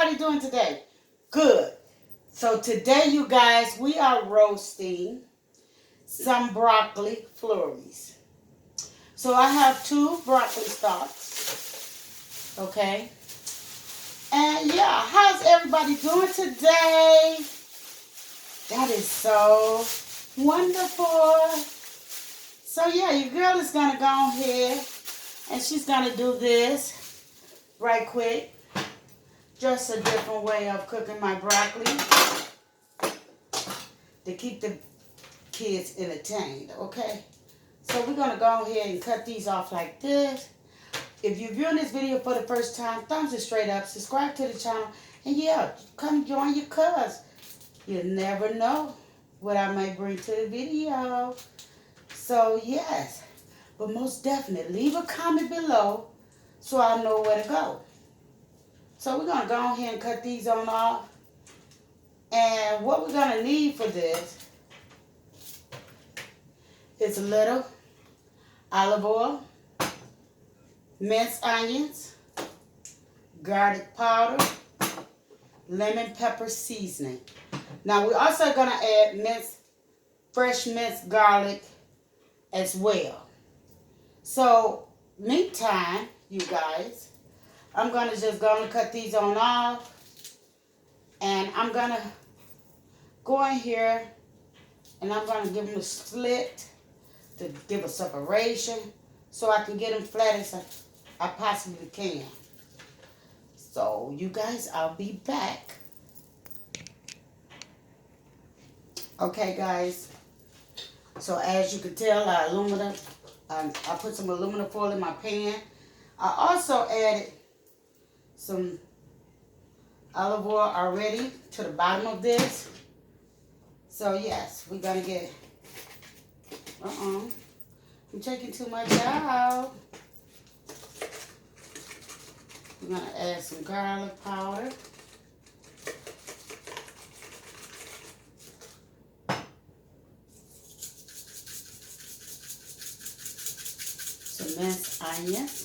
everybody doing today? Good. So today, you guys, we are roasting some broccoli flurries. So I have 2 broccoli stalks. Okay. And yeah, how's everybody doing today? That is so wonderful. So yeah, your girl is going to go ahead and she's going to do this right quick. Just a different way of cooking my broccoli to keep the kids entertained, okay? So we're going to go ahead and cut these off like this. If you're viewing this video for the first time, thumbs it straight up, subscribe to the channel, and yeah, come join your cuz. You never know what I may bring to the video. So yes, but most definitely leave a comment below so I know where to go. So we're going to go ahead and cut these on off. And what we're going to need for this is a little olive oil, minced onions, garlic powder, lemon pepper seasoning. Now we're also going to add fresh minced garlic as well. So meantime, you guys, I'm going to just go and cut these on off. And I'm going to go in here and I'm going to give them a slit to give a separation so I can get them flat as I possibly can. So you guys, I'll be back. Okay guys, so as you can tell, I put some aluminum foil in my pan. I also added some olive oil already to the bottom of this. So yes, we're gonna get, I'm taking too much out. We're gonna add some garlic powder. Some minced onions.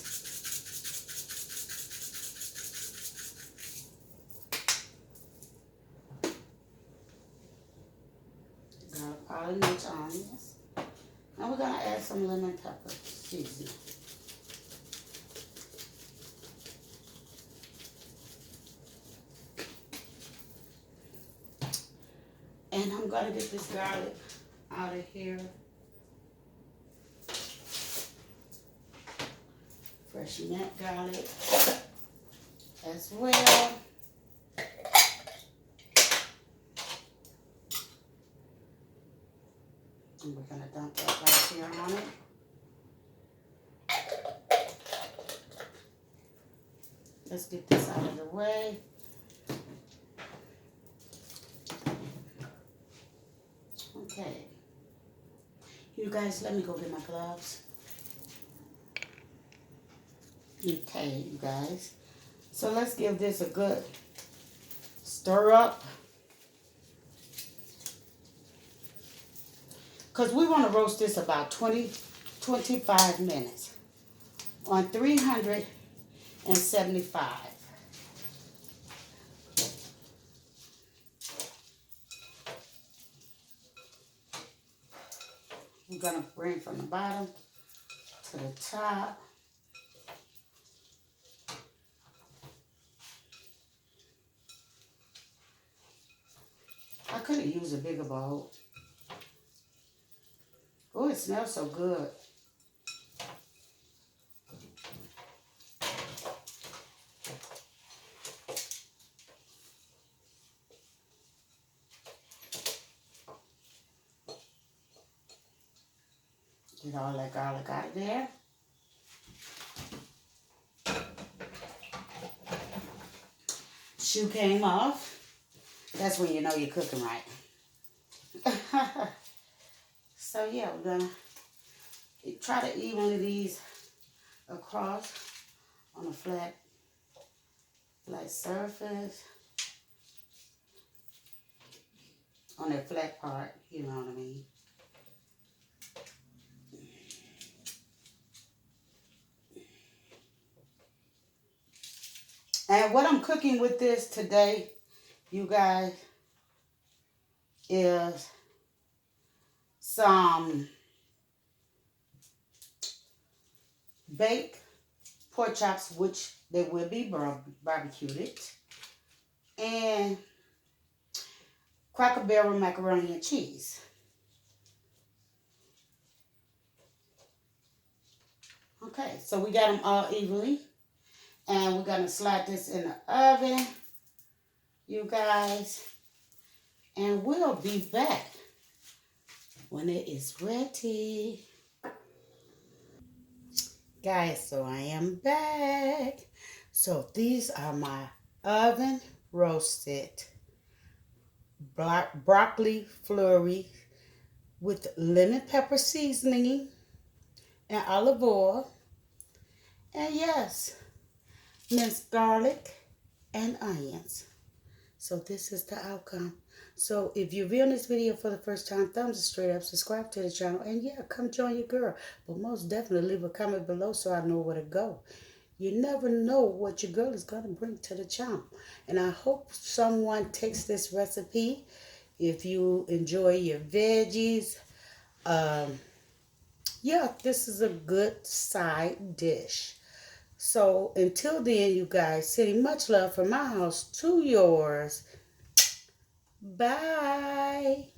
Garlic powder, minced onions. And we're gonna add some lemon pepper seasoning. And I'm gonna get this garlic out of here. Fresh mint garlic as well. And we're gonna dump that right here on it. Let's get this out of the way. Okay. You guys, let me go get my gloves. Okay, you guys. So let's give this a good stir up. Because we want to roast this about 20-25 minutes on 375. We're going to bring from the bottom to the top. I could have used a bigger bowl. Oh, it smells so good. Get all that garlic out of there. Shoe came off. That's when you know you're cooking right. So yeah, we're gonna try to evenly these across on a flat surface. On that flat part, you know what I mean. And what I'm cooking with this today, you guys, is some baked pork chops, which they will be barbecued, and Cracker Barrel macaroni and cheese. Okay, so we got them all evenly. And we're going to slide this in the oven, you guys. And we'll be back when it is ready. Guys, so I am back. So these are my oven roasted broccoli flurry with lemon pepper seasoning and olive oil. And yes, minced garlic and onions. So this is the outcome. So if you're viewing this video for the first time, thumbs it straight up, subscribe to the channel, and yeah, come join your girl. But most definitely leave a comment below so I know where to go. You never know what your girl is going to bring to the channel. And I hope someone takes this recipe. If you enjoy your veggies, yeah, this is a good side dish. So until then, you guys, sending much love from my house to yours. Bye.